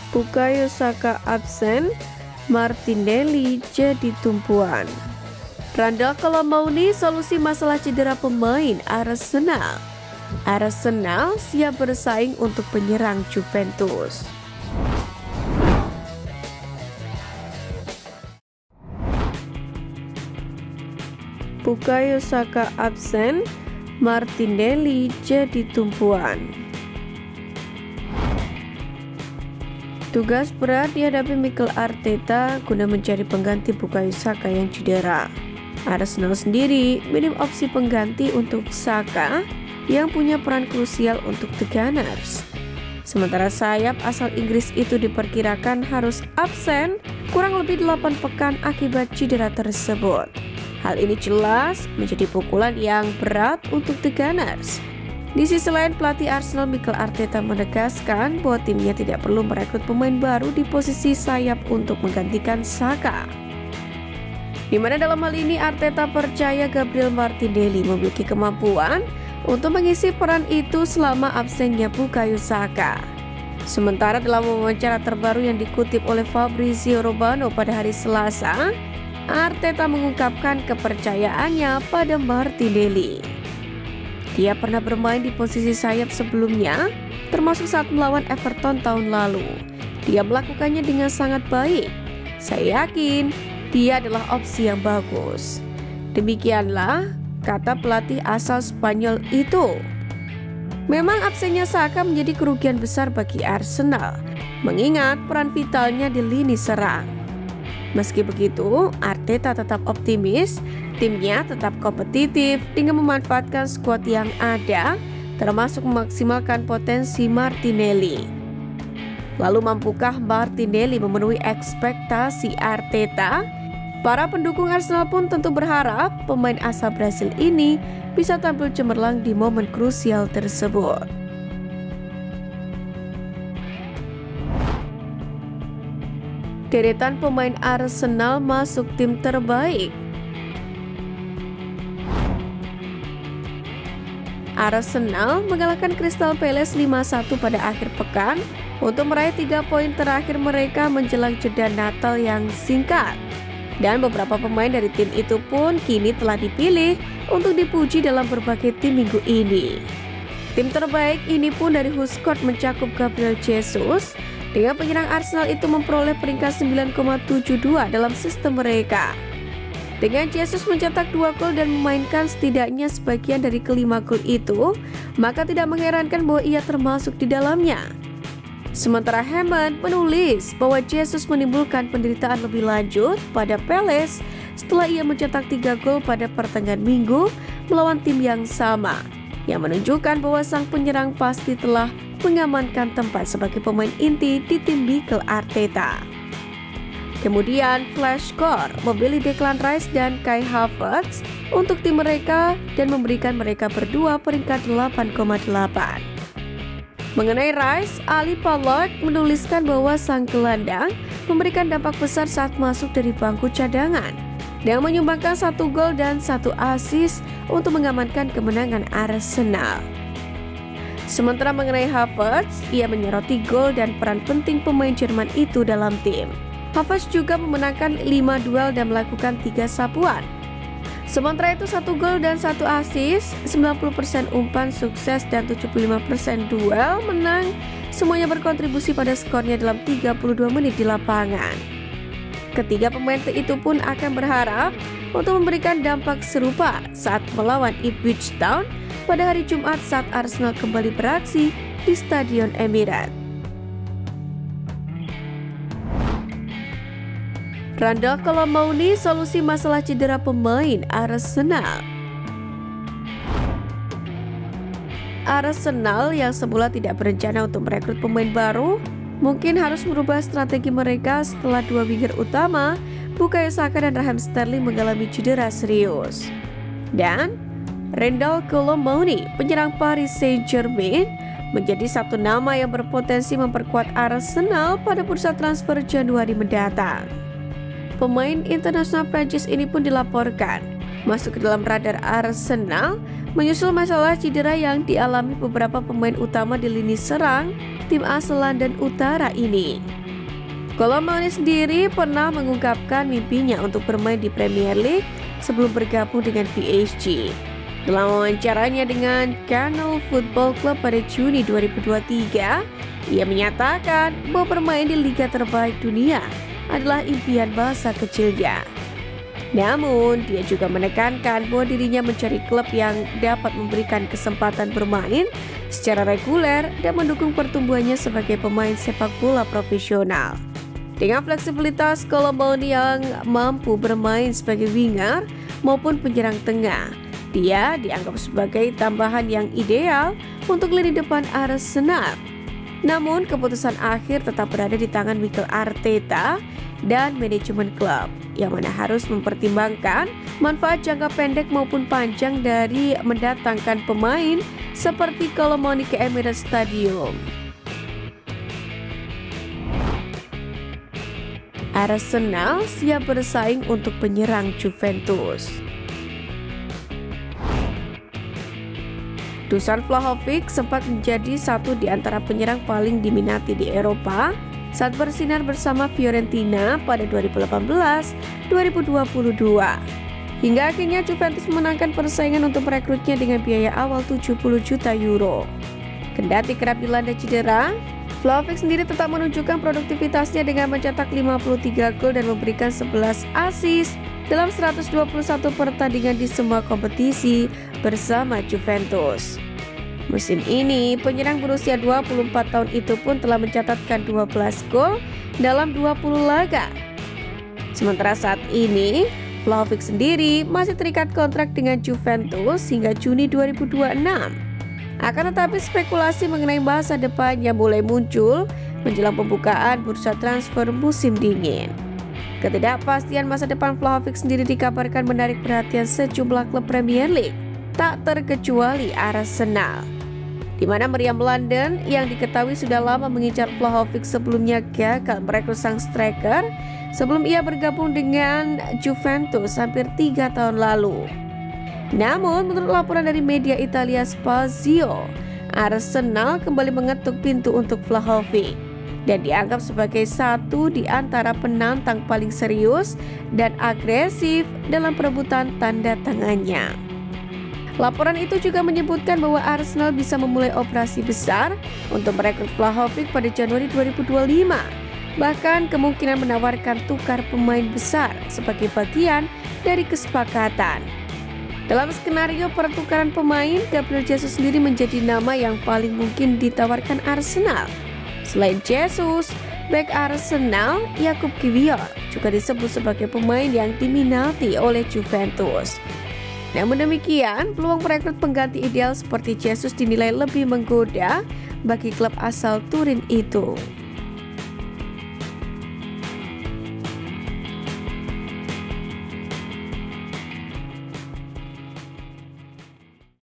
Bukayo Saka absen, Martinelli jadi tumpuan. Randal Kolomoani solusi masalah cedera pemain Arsenal. Arsenal siap bersaing untuk penyerang Juventus. Bukayo Saka absen, Martinelli jadi tumpuan. Tugas berat dihadapi Mikel Arteta guna mencari pengganti Bukayo Saka yang cedera. Arsenal sendiri minim opsi pengganti untuk Saka yang punya peran krusial untuk The Gunners. Sementara sayap asal Inggris itu diperkirakan harus absen kurang lebih 8 pekan akibat cedera tersebut. Hal ini jelas menjadi pukulan yang berat untuk The Gunners. Di sisi lain, pelatih Arsenal Mikel Arteta menegaskan bahwa timnya tidak perlu merekrut pemain baru di posisi sayap untuk menggantikan Saka. Di mana dalam hal ini Arteta percaya Gabriel Martinelli memiliki kemampuan untuk mengisi peran itu selama absennya Bukayo Saka. Sementara dalam wawancara terbaru yang dikutip oleh Fabrizio Romano pada hari Selasa, Arteta mengungkapkan kepercayaannya pada Martinelli. Dia pernah bermain di posisi sayap sebelumnya, termasuk saat melawan Everton tahun lalu. Dia melakukannya dengan sangat baik. Saya yakin dia adalah opsi yang bagus. Demikianlah kata pelatih asal Spanyol itu. Memang absennya Saka menjadi kerugian besar bagi Arsenal, mengingat peran vitalnya di lini serang. Meski begitu, Arteta tetap optimis, timnya tetap kompetitif dengan memanfaatkan skuad yang ada, termasuk memaksimalkan potensi Martinelli. Lalu mampukah Martinelli memenuhi ekspektasi Arteta? Para pendukung Arsenal pun tentu berharap pemain asal Brasil ini bisa tampil cemerlang di momen krusial tersebut. Deretan pemain Arsenal masuk tim terbaik. Arsenal mengalahkan Crystal Palace 5-1 pada akhir pekan untuk meraih 3 poin terakhir mereka menjelang jeda Natal yang singkat. Dan beberapa pemain dari tim itu pun kini telah dipilih untuk dipuji dalam berbagai tim minggu ini. Tim terbaik ini pun dari Huskot mencakup Gabriel Jesus, dengan penyerang Arsenal itu memperoleh peringkat 9,72 dalam sistem mereka. Dengan Jesus mencetak 2 gol dan memainkan setidaknya sebagian dari kelima gol itu, maka tidak mengherankan bahwa ia termasuk di dalamnya. Sementara Hammond menulis bahwa Jesus menimbulkan penderitaan lebih lanjut pada Palace setelah ia mencetak 3 gol pada pertengahan minggu melawan tim yang sama, yang menunjukkan bahwa sang penyerang pasti telah mengamankan tempat sebagai pemain inti di tim Mikel Arteta. Kemudian Flash Score memilih Declan Rice dan Kai Havertz untuk tim mereka dan memberikan mereka berdua peringkat 8,8. Mengenai Rice, Ali Palak menuliskan bahwa sang gelandang memberikan dampak besar saat masuk dari bangku cadangan dan menyumbangkan 1 gol dan 1 assist untuk mengamankan kemenangan Arsenal. Sementara mengenai Havertz, ia menyoroti gol dan peran penting pemain Jerman itu dalam tim. Havertz juga memenangkan 5 duel dan melakukan 3 sapuan. Sementara itu 1 gol dan 1 assist, 90% umpan sukses dan 75% duel menang, semuanya berkontribusi pada skornya dalam 32 menit di lapangan. Ketiga pemain itu pun akan berharap untuk memberikan dampak serupa saat melawan Ipswich Town pada hari Jumat saat Arsenal kembali beraksi di Stadion Emirates. Randal Kolomoani solusi masalah cedera pemain Arsenal. Arsenal yang semula tidak berencana untuk merekrut pemain baru mungkin harus merubah strategi mereka setelah 2 winger utama Bukayo Saka dan Raheem Sterling mengalami cedera serius. Dan Randal Kolomoani, penyerang Paris Saint-Germain, menjadi satu nama yang berpotensi memperkuat Arsenal pada bursa transfer Januari mendatang. Pemain internasional Prancis ini pun dilaporkan masuk ke dalam radar Arsenal menyusul masalah cedera yang dialami beberapa pemain utama di lini serang tim asal London Utara ini. Colomani sendiri pernah mengungkapkan mimpinya untuk bermain di Premier League sebelum bergabung dengan PSG. Dalam wawancaranya dengan Canal Football Club pada Juni 2023, ia menyatakan bahwa bermain di liga terbaik dunia adalah impian masa kecilnya. Namun, dia juga menekankan bahwa dirinya mencari klub yang dapat memberikan kesempatan bermain secara reguler dan mendukung pertumbuhannya sebagai pemain sepak bola profesional. Dengan fleksibilitas Colomani yang mampu bermain sebagai winger maupun penyerang tengah, dia dianggap sebagai tambahan yang ideal untuk lini depan Arsenal. Namun, keputusan akhir tetap berada di tangan Mikel Arteta dan manajemen klub, yang mana harus mempertimbangkan manfaat jangka pendek maupun panjang dari mendatangkan pemain seperti Colomani ke Emirates Stadium. Arsenal siap bersaing untuk penyerang Juventus. Dusan Vlahovic sempat menjadi satu di antara penyerang paling diminati di Eropa saat bersinar bersama Fiorentina pada 2018-2022. Hingga akhirnya Juventus memenangkan persaingan untuk merekrutnya dengan biaya awal 70 juta euro. Kendati kerap dilanda cedera, Vlahovic sendiri tetap menunjukkan produktivitasnya dengan mencetak 53 gol dan memberikan 11 assist dalam 121 pertandingan di semua kompetisi bersama Juventus. Musim ini, penyerang berusia 24 tahun itu pun telah mencatatkan 12 gol dalam 20 laga. Sementara saat ini, Vlahovic sendiri masih terikat kontrak dengan Juventus hingga Juni 2026. Akan tetapi spekulasi mengenai masa depan yang mulai muncul menjelang pembukaan bursa transfer musim dingin. Ketidakpastian masa depan Vlahovic sendiri dikabarkan menarik perhatian sejumlah klub Premier League, tak terkecuali Arsenal, di mana Meriam London yang diketahui sudah lama mengincar Vlahovic sebelumnya gagal merekrut sang striker sebelum ia bergabung dengan Juventus hampir 3 tahun lalu. Namun, menurut laporan dari media Italia Spazio, Arsenal kembali mengetuk pintu untuk Vlahovic dan dianggap sebagai satu di antara penantang paling serius dan agresif dalam perebutan tanda tangannya. Laporan itu juga menyebutkan bahwa Arsenal bisa memulai operasi besar untuk merekrut Vlahovic pada Januari 2025. Bahkan kemungkinan menawarkan tukar pemain besar sebagai bagian dari kesepakatan. Dalam skenario pertukaran pemain, Gabriel Jesus sendiri menjadi nama yang paling mungkin ditawarkan Arsenal. Selain Jesus, bek Arsenal, Jakub Kiwior juga disebut sebagai pemain yang diminati oleh Juventus. Namun demikian, peluang merekrut pengganti ideal seperti Jesus dinilai lebih menggoda bagi klub asal Turin itu.